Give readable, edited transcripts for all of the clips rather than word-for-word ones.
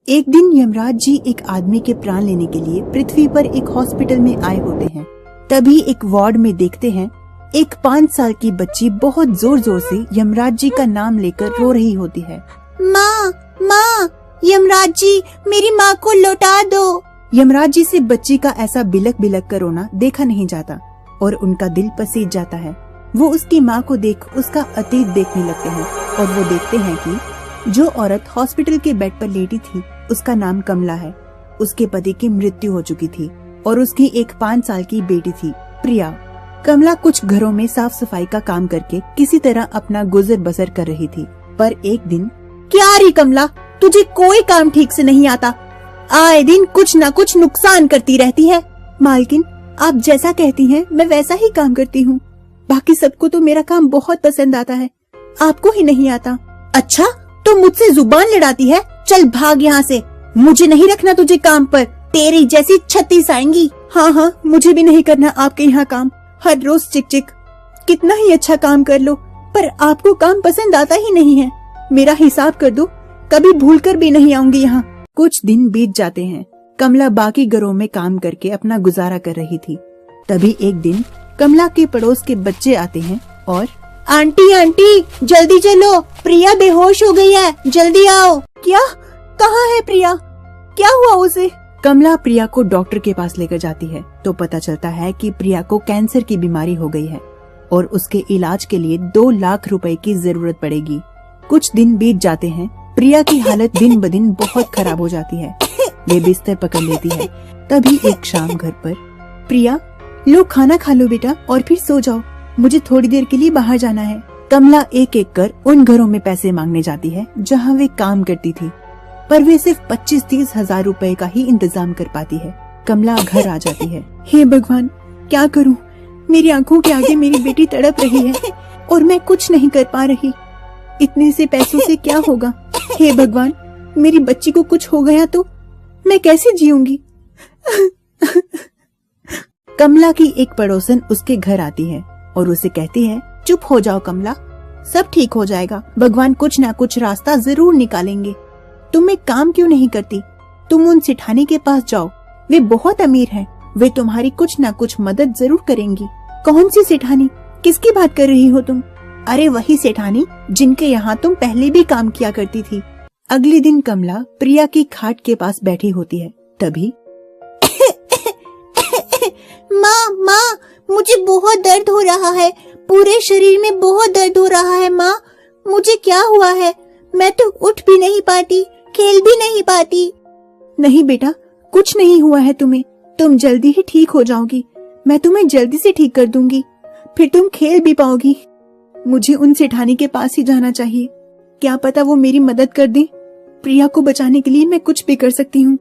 एक दिन यमराज जी एक आदमी के प्राण लेने के लिए पृथ्वी पर एक हॉस्पिटल में आए होते हैं। तभी एक वार्ड में देखते हैं एक 5 साल की बच्ची बहुत जोर जोर से यमराज जी का नाम लेकर रो रही होती है। माँ माँ, यमराज जी मेरी माँ को लौटा दो। यमराज जी से बच्ची का ऐसा बिलक बिलक कर रोना देखा नहीं जाता और उनका दिल पसीज जाता है। वो उसकी माँ को देख उसका अतीत देखने लगते हैं और वो देखते हैं कि जो औरत हॉस्पिटल के बेड पर लेटी थी उसका नाम कमला है। उसके पति की मृत्यु हो चुकी थी और उसकी एक 5 साल की बेटी थी प्रिया। कमला कुछ घरों में साफ सफाई का काम करके किसी तरह अपना गुजर बसर कर रही थी। पर एक दिन, क्या रे कमला, तुझे कोई काम ठीक से नहीं आता, आए दिन कुछ न कुछ नुकसान करती रहती है। मालकिन, आप जैसा कहती हैं मैं वैसा ही काम करती हूँ। बाकी सबको तो मेरा काम बहुत पसंद आता है, आपको ही नहीं आता। अच्छा, तो मुझसे जुबान लड़ाती है? चल भाग यहाँ से, मुझे नहीं रखना तुझे काम पर, तेरी जैसी 36 आएंगी। हाँ, मुझे भी नहीं करना आपके यहाँ काम। हर रोज चिक चिक, कितना ही अच्छा काम कर लो पर आपको काम पसंद आता ही नहीं है। मेरा हिसाब कर दो, कभी भूलकर भी नहीं आऊंगी यहाँ। कुछ दिन बीत जाते हैं। कमला बाकी घरों में काम करके अपना गुजारा कर रही थी। तभी एक दिन कमला के पड़ोस के बच्चे आते हैं और आंटी आंटी जल्दी चलो, प्रिया बेहोश हो गई है, जल्दी आओ। क्या? कहाँ है प्रिया? क्या हुआ उसे? कमला प्रिया को डॉक्टर के पास लेकर जाती है तो पता चलता है कि प्रिया को कैंसर की बीमारी हो गई है और उसके इलाज के लिए 2 लाख रुपए की जरूरत पड़ेगी। कुछ दिन बीत जाते हैं। प्रिया की हालत दिन ब दिन बहुत खराब हो जाती है। वे बिस्तर पकड़ लेती है। तभी एक शाम घर पर, प्रिया लो खाना खा लो बेटा और फिर सो जाओ, मुझे थोड़ी देर के लिए बाहर जाना है। कमला एक एक कर उन घरों में पैसे मांगने जाती है जहाँ वे काम करती थी, पर वे सिर्फ 25-30 हजार रुपए का ही इंतजाम कर पाती है। कमला घर आ जाती है। हे भगवान, क्या करूं? मेरी आंखों के आगे मेरी बेटी तड़प रही है और मैं कुछ नहीं कर पा रही। इतने से पैसों से क्या होगा? हे भगवान, मेरी बच्ची को कुछ हो गया तो मैं कैसे जीऊंगी? कमला की एक पड़ोसन उसके घर आती है और उसे कहती है, चुप हो जाओ कमला, सब ठीक हो जाएगा, भगवान कुछ ना कुछ रास्ता जरूर निकालेंगे। तुम एक काम क्यों नहीं करती? तुम उन सेठानी के पास जाओ, वे बहुत अमीर हैं, वे तुम्हारी कुछ ना कुछ मदद जरूर करेंगी। कौन सी सेठानी? किसकी बात कर रही हो तुम? अरे वही सेठानी जिनके यहाँ तुम पहले भी काम किया करती थी। अगले दिन कमला प्रिया की खाट के पास बैठी होती है। तभी माँ, मुझे बहुत दर्द हो रहा है, पूरे शरीर में बहुत दर्द हो रहा है। माँ, मुझे क्या हुआ है? मैं तो उठ भी नहीं पाती, खेल भी नहीं पाती। नहीं बेटा, कुछ नहीं हुआ है तुम्हें, तुम जल्दी ही ठीक हो जाओगी। मैं तुम्हें जल्दी से ठीक कर दूंगी, फिर तुम खेल भी पाओगी। मुझे उन सेठानी के पास ही जाना चाहिए, क्या पता वो मेरी मदद कर दे। प्रिया को बचाने के लिए मैं कुछ भी कर सकती हूँ।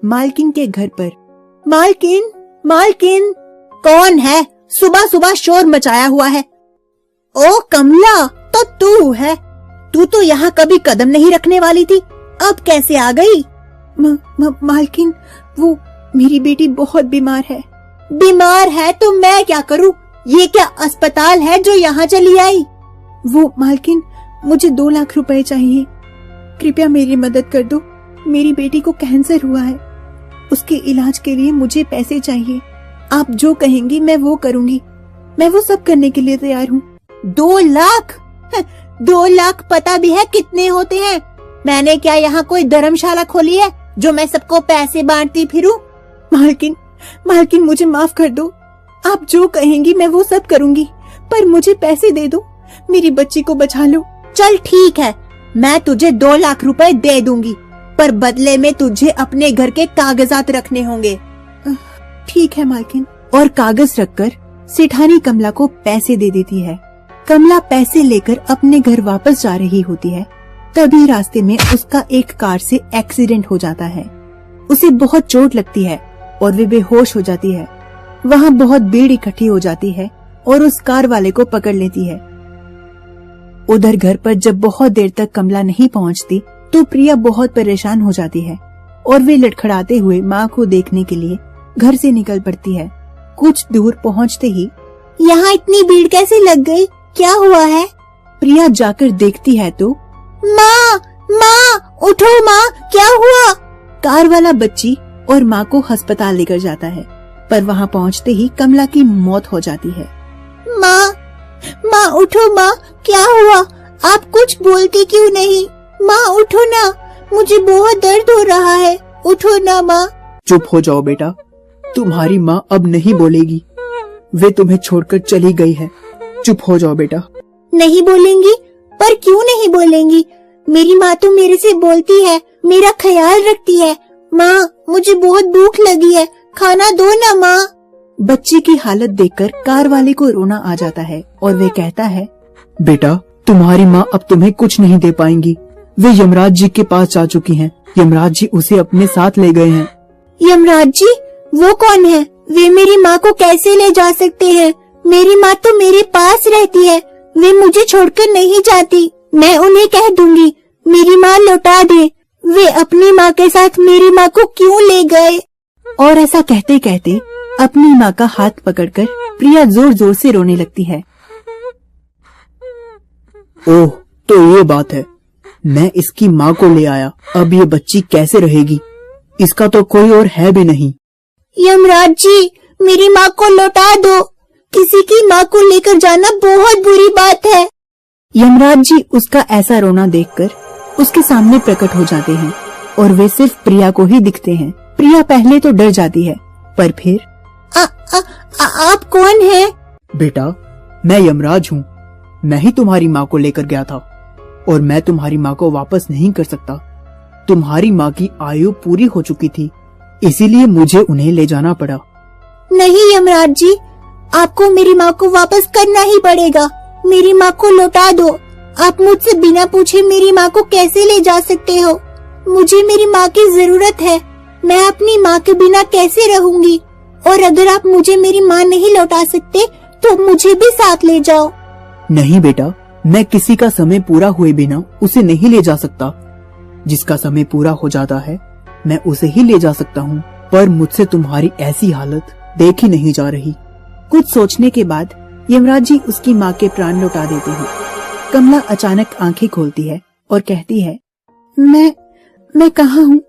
मालकिन के घर पर, मालकिन, मालकिन, कौन है? सुबह सुबह शोर मचाया हुआ है। ओ कमला, तो तू है? तू तो यहाँ कभी कदम नहीं रखने वाली थी, अब कैसे आ गई? मालकिन, वो मेरी बेटी बहुत बीमार है। बीमार है तो मैं क्या करूँ? ये क्या अस्पताल है जो यहाँ चली आई? वो मालकिन, मुझे 2 लाख रुपए चाहिए, कृपया मेरी मदद कर दो। मेरी बेटी को कैंसर हुआ है, उसके इलाज के लिए मुझे पैसे चाहिए। आप जो कहेंगी मैं वो करूँगी, मैं वो सब करने के लिए तैयार हूँ। 2 लाख? 2 लाख पता भी है कितने होते हैं? मैंने क्या यहाँ कोई धर्मशाला खोली है जो मैं सबको पैसे बांटती फिरूं? मालकिन मुझे माफ कर दो, आप जो कहेंगी मैं वो सब करूँगी, पर मुझे पैसे दे दो, मेरी बच्ची को बचा लो। चल ठीक है, मैं तुझे 2 लाख रुपए दे दूंगी, पर बदले में तुझे अपने घर के कागजात रखने होंगे। ठीक है मालकिन। और कागज रखकर सेठानी कमला को पैसे दे देती है। कमला पैसे लेकर अपने घर वापस जा रही होती है। तभी रास्ते में उसका एक कार से एक्सीडेंट हो जाता है। उसे बहुत चोट लगती है और वे बेहोश हो जाती है। वहाँ बहुत भीड़ इकट्ठी हो जाती है और उस कार वाले को पकड़ लेती है। उधर घर पर जब बहुत देर तक कमला नहीं पहुँचती तो प्रिया बहुत परेशान हो जाती है और वे लड़खड़ाते हुए माँ को देखने के लिए घर से निकल पड़ती है। कुछ दूर पहुँचते ही, यहाँ इतनी भीड़ कैसे लग गई? क्या हुआ है? प्रिया जाकर देखती है तो माँ, उठो माँ, क्या हुआ? कार वाला बच्ची और माँ को अस्पताल लेकर जाता है, पर वहाँ पहुँचते ही कमला की मौत हो जाती है। माँ, माँ उठो माँ, क्या हुआ? आप कुछ बोलती क्यों नहीं? माँ उठो ना, मुझे बहुत दर्द हो रहा है, उठो ना माँ। चुप हो जाओ बेटा, तुम्हारी माँ अब नहीं बोलेगी, वे तुम्हें छोड़कर चली गई है। चुप हो जाओ बेटा। नहीं बोलेंगी? पर क्यों नहीं बोलेंगी? मेरी माँ तो मेरे से बोलती है, मेरा ख्याल रखती है। माँ, मुझे बहुत भूख लगी है, खाना दो ना माँ। बच्ची की हालत देखकर कार वाले को रोना आ जाता है और वे कहता है, बेटा, तुम्हारी माँ अब तुम्हें कुछ नहीं दे पाएंगी, वे यमराज जी के पास जा चुकी हैं। यमराज जी उसे अपने साथ ले गए हैं। यमराज जी? वो कौन है? वे मेरी माँ को कैसे ले जा सकते हैं? मेरी माँ तो मेरे पास रहती है, वे मुझे छोड़कर नहीं जाती। मैं उन्हें कह दूंगी मेरी माँ लौटा दे। वे अपनी माँ के साथ मेरी माँ को क्यों ले गए? और ऐसा कहते कहते अपनी माँ का हाथ पकड़कर प्रिया जोर जोर से रोने लगती है। ओह, तो ये बात है, मैं इसकी माँ को ले आया, अब ये बच्ची कैसे रहेगी? इसका तो कोई और है भी नहीं। यमराज जी, मेरी माँ को लौटा दो। किसी की माँ को लेकर जाना बहुत बुरी बात है। यमराज जी उसका ऐसा रोना देखकर उसके सामने प्रकट हो जाते हैं और वे सिर्फ प्रिया को ही दिखते हैं। प्रिया पहले तो डर जाती है, पर फिर आप कौन हैं? बेटा, मैं यमराज हूँ। मैं ही तुम्हारी माँ को लेकर गया था और मैं तुम्हारी माँ को वापस नहीं कर सकता। तुम्हारी माँ की आयु पूरी हो चुकी थी, इसीलिए मुझे उन्हें ले जाना पड़ा। नहीं यमराज जी, आपको मेरी माँ को वापस करना ही पड़ेगा। मेरी माँ को लौटा दो। आप मुझसे बिना पूछे मेरी माँ को कैसे ले जा सकते हो? मुझे मेरी माँ की जरूरत है। मैं अपनी माँ के बिना कैसे रहूंगी? और अगर आप मुझे मेरी माँ नहीं लौटा सकते तो मुझे भी साथ ले जाओ। नहीं बेटा, मैं किसी का समय पूरा हुए बिना उसे नहीं ले जा सकता। जिसका समय पूरा हो जाता है मैं उसे ही ले जा सकता हूँ, पर मुझसे तुम्हारी ऐसी हालत देखी नहीं जा रही। कुछ सोचने के बाद यमराज जी उसकी माँ के प्राण लौटा देते हैं। कमला अचानक आंखें खोलती है और कहती है, मैं कहाँ हूँ?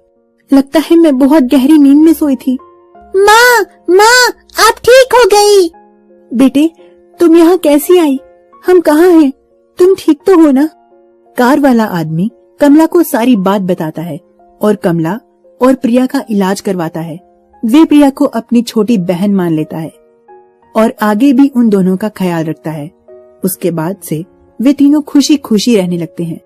लगता है मैं बहुत गहरी नींद में सोई थी। माँ, माँ, आप ठीक हो गई? बेटे, तुम यहाँ कैसी आई? हम कहाँ हैं? तुम ठीक तो हो ना? कार वाला आदमी कमला को सारी बात बताता है और कमला और प्रिया का इलाज करवाता है। वे प्रिया को अपनी छोटी बहन मान लेता है और आगे भी उन दोनों का ख्याल रखता है। उसके बाद से वे तीनों खुशी खुशी रहने लगते हैं।